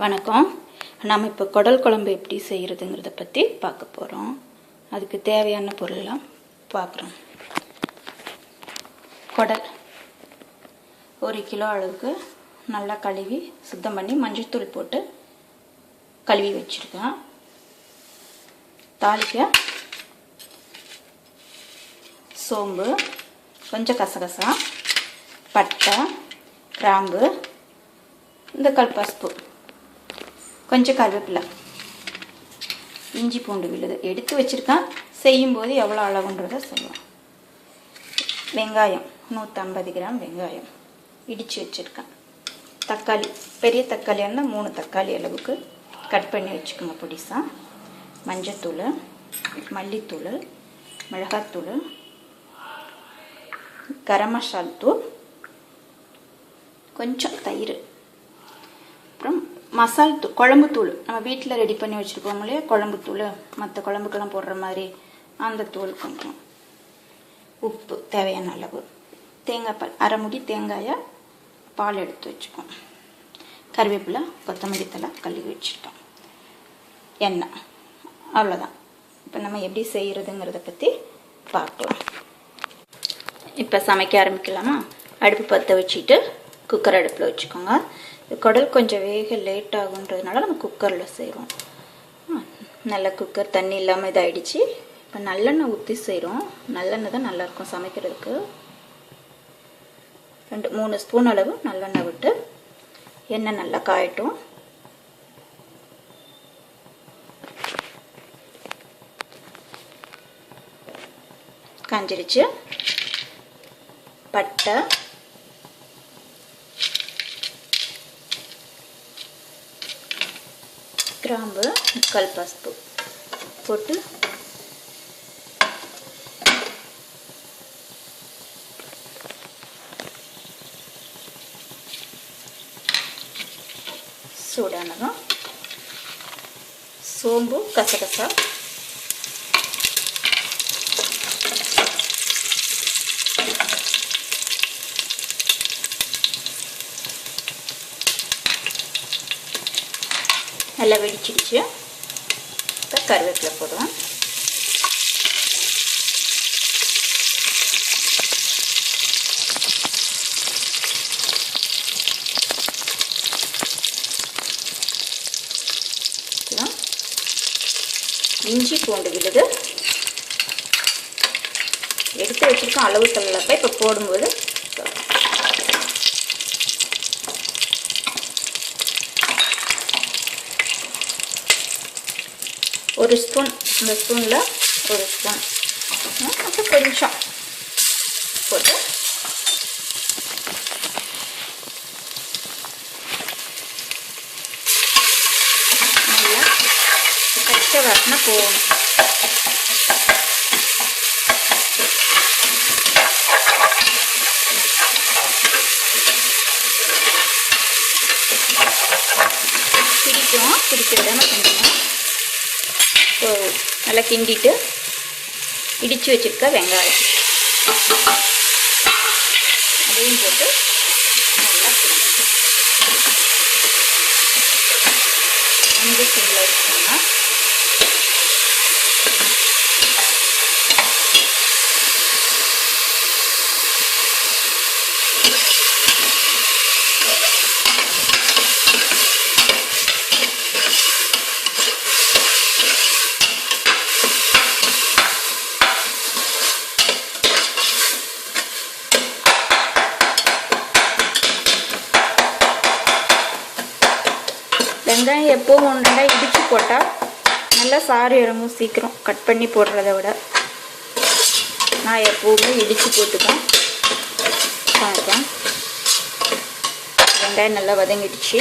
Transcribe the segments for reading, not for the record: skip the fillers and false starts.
வணக்கம். நாம் இப்போ குடல் குழம்பு எப்படி செய்கிறதுங்கிறத பற்றி பார்க்க போகிறோம். அதுக்கு தேவையான பொருள்லாம் பார்க்குறோம். குடல் 1 கிலோ அளவுக்கு நல்லா கழுவி சுத்தம் பண்ணி மஞ்சள்தூள் போட்டு கழுவி வச்சுருக்கேன். தாளிக்க சோம்பு, கொஞ்சம் கசகசா, பட்டை, கிராம்பு, இந்த கல்பாஸ்பூ, கொஞ்சம் கருவேப்பிலை, இஞ்சி பூண்டு விழுது எடுத்து வச்சுருக்கேன். செய்யும்போது எவ்வளோ அளவுன்றதை சொல்லுவோம். வெங்காயம் 150 கிராம் வெங்காயம் இடித்து வச்சுருக்கேன். தக்காளி, பெரிய தக்காளியான 3 தக்காளி அளவுக்கு கட் பண்ணி வச்சுக்கோங்க பொடிசா. மஞ்சத்தூள், மல்லித்தூள், மிளகாத்தூள், கரம் மசாலா தூள், கொஞ்சம் தயிர், அப்புறம் மசால் தூள், குழம்புத்தூள் நம்ம வீட்டில் ரெடி பண்ணி வச்சுருப்போம் இல்லையா, குழம்புத்தூள், மற்ற குழம்புக்கெல்லாம் போடுற மாதிரி அந்த தூள் கொஞ்சம், உப்பு தேவையான அளவு, தேங்காய் பால், அரை முடி தேங்காயை பால் எடுத்து வச்சுக்கோம், கருவேப்பிலை, கொத்தமல்லி தழை கழுவி வச்சுட்டோம், எண்ணெய், அவ்வளோதான். இப்போ நம்ம எப்படி செய்கிறதுங்கிறத பற்றி பார்க்கலாம். இப்போ சமைக்க ஆரம்பிக்கலாமா? அடுப்பு பற்ற வச்சுட்டு குக்கர் அடுப்பில் வச்சுக்கோங்க. குடல் கொஞ்சம் வேக லேட் ஆகுன்றதுனால நம்ம குக்கரில் செய்கிறோம். நல்ல குக்கர் தண்ணி இல்லாமல் இதாகிடுச்சு. இப்போ நல்லெண்ணெய் ஊற்றி செய்கிறோம். நல்லெண்ணெய் தான் நல்லாயிருக்கும் சமைக்கிறதுக்கு. 2-3 ஸ்பூன் அளவு நல்லெண்ணெய் விட்டு எண்ணெய் நல்லா காயட்டும். காஞ்சிருச்சு. பட்டை, கிராம்பு, கல்பாஸ்பூ போட்டு சூடானதும் சோம்பு, கசகசா, நல்லா வெடிச்சிடுச்சு. இப்போ கருவேப்பிலை போடுவோம். இஞ்சி பூண்டு விழுது எடுத்து வச்சுருக்கோம். அளவு சொல்லப்போ இப்போ போடும்போது ஒரு ஸ்பூன், இந்த ஸ்பூனில் 1 ஸ்பூன், அப்புறம் கொஞ்சம் போட்டு நல்லா பச்சை வாசனை போகணும். பிடிக்க விடாமல் கொஞ்சம் நல்லா கிண்டிட்டு இடித்து வச்சுருக்க வெங்காயம் அதையும் போட்டு நல்லா கொஞ்சம் சிம்மில் வச்சுக்கோங்க. வெங்காயம் எப்போவும் 1-2 இடித்து போட்டால் நல்லா சாறு இறங்கும் சீக்கிரம், கட் பண்ணி போடுறத விட. நான் எப்போவுமே இடித்து போட்டுதான் சமைப்பேன். வெங்காயம் நல்லா வதங்கிடுச்சு.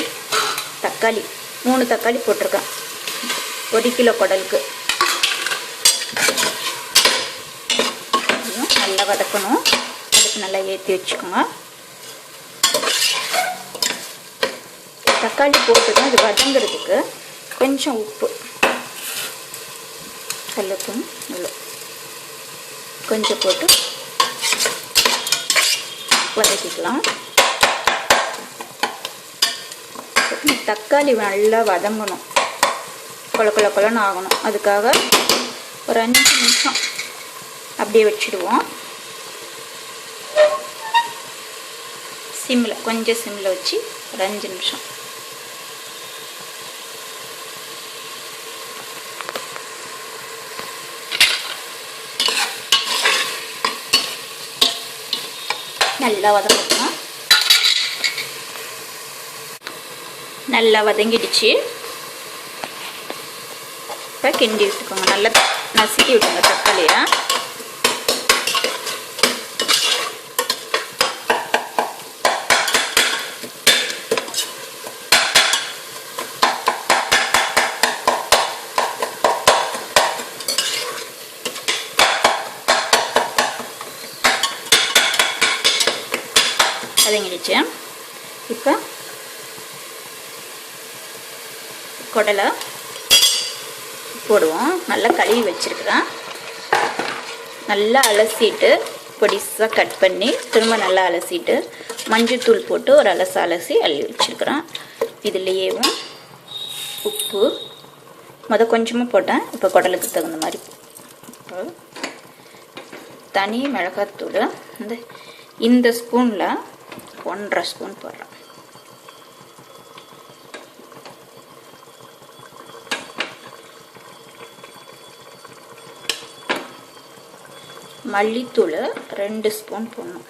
தக்காளி 3 தக்காளி போட்டிருக்கேன் 1 கிலோ குடலுக்கு. நல்லா வதக்கணும். அதுக்கு நல்லா ஏற்றி வச்சுக்கோங்க. தக்காளி போட்டுதான் இது வதங்கிறதுக்கு கொஞ்சம் உப்பு, கல்லுப்பும் கொஞ்சம் போட்டு வதக்கிக்கலாம். தக்காளி நல்லா வதங்கணும், கொல கொல கொலன்னு ஆகணும். அதுக்காக ஒரு 5 நிமிஷம் அப்படியே வச்சுடுவோம். சிம்மில், கொஞ்சம் சிம்மில் வச்சு ஒரு 5 நிமிஷம். நல்லா வதங்கணும். நல்லா வதங்கிடுச்சு. இப்போ கிண்டி விட்டுக்கோங்க, நல்லா நசுக்கி விட்டுங்க தக்காளியை. வதங்கிடுச்சு. இப்போ குடலை போடுவோம். நல்லா கழுவி வச்சுருக்கிறேன். நல்லா அலசிட்டு பொடிசாக கட் பண்ணி திரும்ப நல்லா அலசிட்டு மஞ்சத்தூள் போட்டு ஒரு அலசி அள்ளி வச்சுருக்கிறேன். இதுலேயேவும் உப்பு கொஞ்சமாக போட்டேன். இப்போ குடலுக்கு தகுந்த மாதிரி தனி மிளகாத்தூள் இந்த ஸ்பூனில் 1.5 ஸ்பூன் போடுறேன். மல்லித்தூள் 2 ஸ்பூன் போடணும்.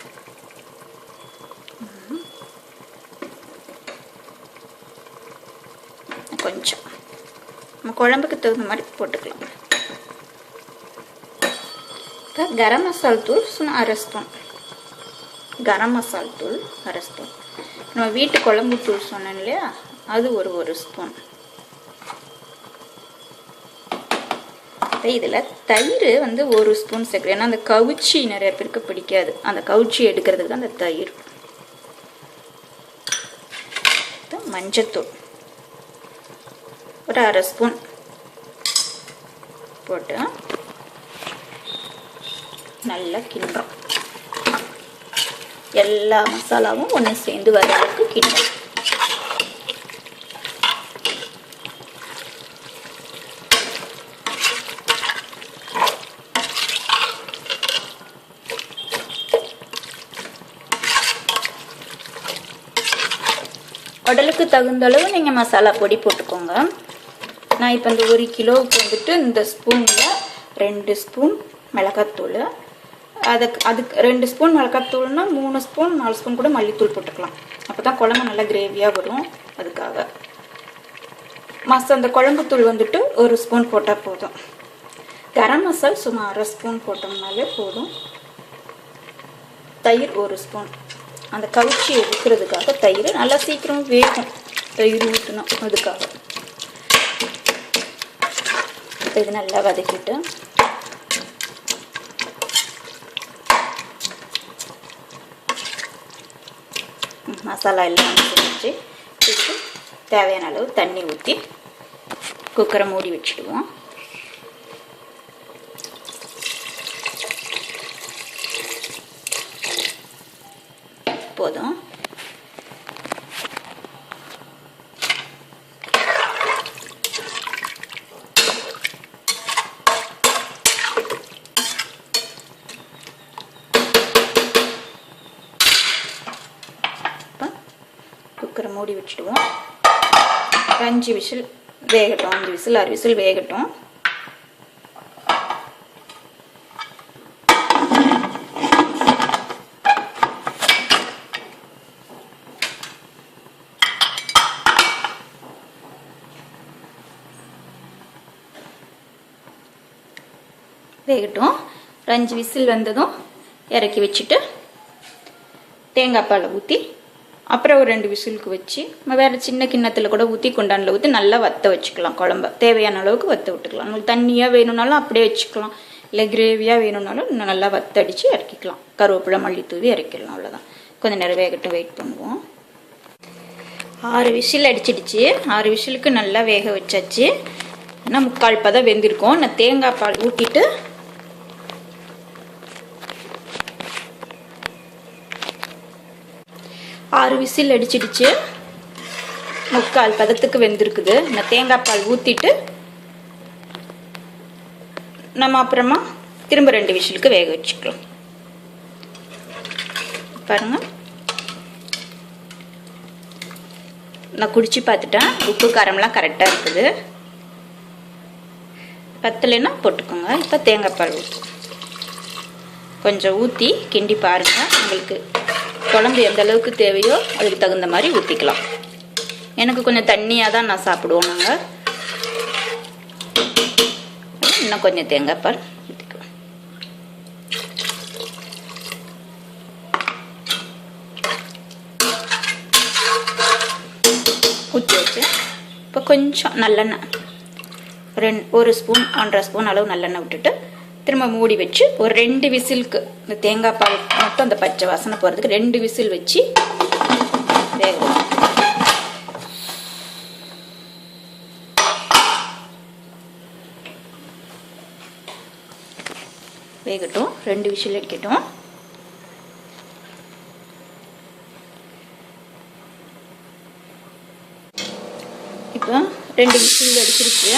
கொஞ்சம் நம்ம குழம்புக்கு தகுந்த மாதிரி போட்டுக்கலாம். இப்போ கரம் மசால் தூள் 1/2 ஸ்பூன். கரம் மசால் தூள் 1/2 ஸ்பூன். நம்ம வீட்டு குழம்பு தூள் சொன்னேன் இல்லையா, அது ஒரு ஸ்பூன். இதில் தயிர் 1 ஸ்பூன் சேர்க்குறேன். ஏன்னா அந்த கவுச்சி நிறைய பேருக்கு பிடிக்காது. அந்த கவுச்சி எடுக்கிறதுக்கு தான் அந்த தயிர். மஞ்சத்தூள் ஒரு 1/2 ஸ்பூன் போட்டு நல்லா கிண்டுறோம். எல்லா மசாலாவும் ஒன்று சேர்ந்து வர அளவுக்கு கிண்டுறோம். உடலுக்கு தகுந்த அளவு நீங்கள் மசாலா பொடி போட்டுக்கோங்க. நான் இப்போ இந்த 1 கிலோவுக்கு இந்த ஸ்பூனில் 2 ஸ்பூன் மிளகாத்தூள், அதுக்கு 2 ஸ்பூன் மிளகாத்தூள்னா 3 ஸ்பூன் 4 ஸ்பூன் கூட மல்லித்தூள் போட்டுக்கலாம். அப்போ தான் குழம்பு நல்லா கிரேவியாக வரும். அதுக்காக அந்த குழம்புத்தூள் 1 ஸ்பூன் போட்டால் போதும். கரம் மசால் சும்மா 1/2 ஸ்பூன் போட்டோம்னாலே போதும். தயிர் 1 ஸ்பூன். அந்த கவுச்சி எடுக்கிறதுக்காக தயிர் நல்லா சீக்கிரம் வேகும். தயிர் ஊற்றணும் அதுக்காக. இது நல்லா வதக்கிட்டு மசாலா எல்லாம் வச்சு இதுக்கு தேவையான அளவு தண்ணி ஊற்றி குக்கரை மூடி வச்சுடுவோம். போதும். குக்கரை மூடி வச்சுடுவோம். 5 விசில் வேகட்டும். 5 விசில் 6 விசில் வேகட்டும். வேகட்டும். 5 விசில் வந்ததும் இறக்கி வச்சுட்டு தேங்காய் பாலை ஊற்றி அப்புறம் ஒரு 2 விசிலுக்கு வச்சு வேறு சின்ன கிண்ணத்தில் கூட ஊற்றி குண்டானில் ஊற்றி நல்லா வற்ற வச்சுக்கலாம். குழம்ப தேவையான அளவுக்கு வற்ற விட்டுக்கலாம். உங்களுக்கு தண்ணியாக வேணும்னாலும் அப்படியே வச்சுக்கலாம். இல்லை கிரேவியாக வேணும்னாலும் இன்னும் நல்லா வற்றடிச்சு இறக்கிக்கலாம். கருவேப்பிலை மல்லி தூவி இறக்கிடலாம். அவ்வளோதான். கொஞ்சம் நேரம் வேகட்டும். வெயிட் பண்ணுவோம். 6 விசில் அடிச்சிடுச்சு. 6 விசிலுக்கு நல்லா வேக வச்சாச்சு. ஆனால் 3/4 பதம் வெந்திருக்கும். நான் தேங்காய் பால் ஊற்றிட்டு ஆறு விசில் அடிச்சிடுச்சு. முக்கால் பதத்துக்கு வெந்திருக்குது. இந்த தேங்காய் பால் ஊற்றிட்டு நம்ம அப்புறமா திரும்ப 2 விசிலுக்கு வேக வச்சுக்கலாம். பாருங்கள், நான் குடிச்சு பார்த்துட்டேன். உப்பு காரம்லாம் கரெக்டாக இருக்குது. பத்தலைன்னா போட்டுக்கோங்க. இப்போ தேங்காய் பால் கொஞ்சம் ஊற்றி கிண்டி பாருங்கள். உங்களுக்கு குழம்பு எந்த அளவுக்கு தேவையோ அதுக்கு தகுந்த மாதிரி ஊற்றிக்கலாம். எனக்கு கொஞ்சம் தண்ணியாக தான் நான் சாப்பிடுவோம். நாங்கள் இன்னும் கொஞ்சம் தேங்காய் பால் ஊற்றிக்கலாம். ஊற்றி வச்சு இப்போ கொஞ்சம் நல்லெண்ணெய் 1 ஸ்பூன் 1.5 ஸ்பூன் அளவு நல்லெண்ணெய் விட்டுட்டு திரும்ப மூடி வச்சு ஒரு 2 விசிலுக்கு இந்த தேங்காய் பால் மட்டும் அந்த பச்சை வாசனை போகிறதுக்கு 2 விசில் வச்சு வேகட்டும். 2 விசில் அடிக்கட்டும். இப்போ 2 விசில் அடிச்சிருச்சு.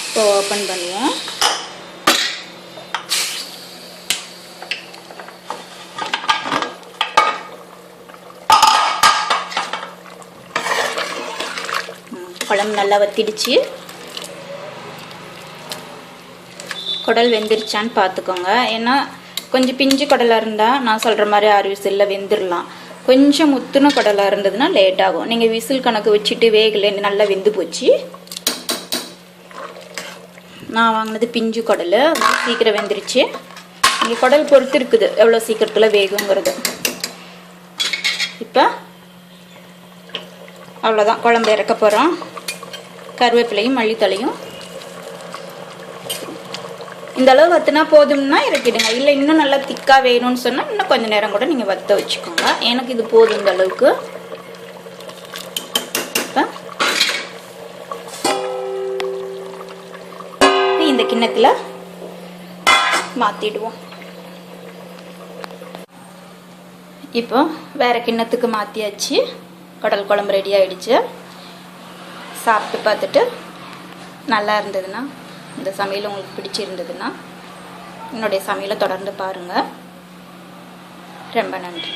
இப்போ ஓப்பன் பண்ணுவோம். குழம்பு நல்லா வத்திடுச்சு. குடல் வெந்துருச்சான்னு பார்த்துக்கோங்க. ஏன்னா கொஞ்சம் பிஞ்சு குடலாக இருந்தால் நான் சொல்கிற மாதிரி 6 விசிலில் வெந்துடலாம். கொஞ்சம் முத்துன குடலாக இருந்ததுன்னா லேட் ஆகும். நீங்கள் விசில் கணக்கு வச்சுட்டு வேகலை, நல்லா வெந்து போச்சு. நான் வாங்கினது பிஞ்சு குடல், சீக்கிரம் வெந்துருச்சு. இங்கே குடல் பொறுத்து இருக்குது எவ்வளோ சீக்கிரத்தில் வேகுங்கிறது. இப்போ அவ்வளோதான், குழம்பு இறக்க போகிறோம். கருவேப்பிலையும் மல்லித்தலையும் இந்த அளவு வற்றினா போதும்னா இறக்கிடுங்க. இல்லை இன்னும் நல்லா திக்காக வேணும்னு சொன்னால் இன்னும் கொஞ்சம் நேரம் கூட நீங்கள் வற்ற வச்சுக்கோங்க. எனக்கு இது போதும் இந்த அளவுக்கு. இப்போ இந்த கிண்ணத்தில் மாற்றிடுவோம். இப்போ வேறு கிண்ணத்துக்கு மாற்றியாச்சு. குடல் குழம்பு ரெடி ஆகிடுச்சு. சாப்பிட்டு பார்த்துட்டு நல்லா இருந்ததுன்னா, இந்த சமையல் உங்களுக்கு பிடிச்சிருந்ததுன்னா என்னுடைய சமையலை தொடர்ந்து பாருங்கள். ரொம்ப நன்றி.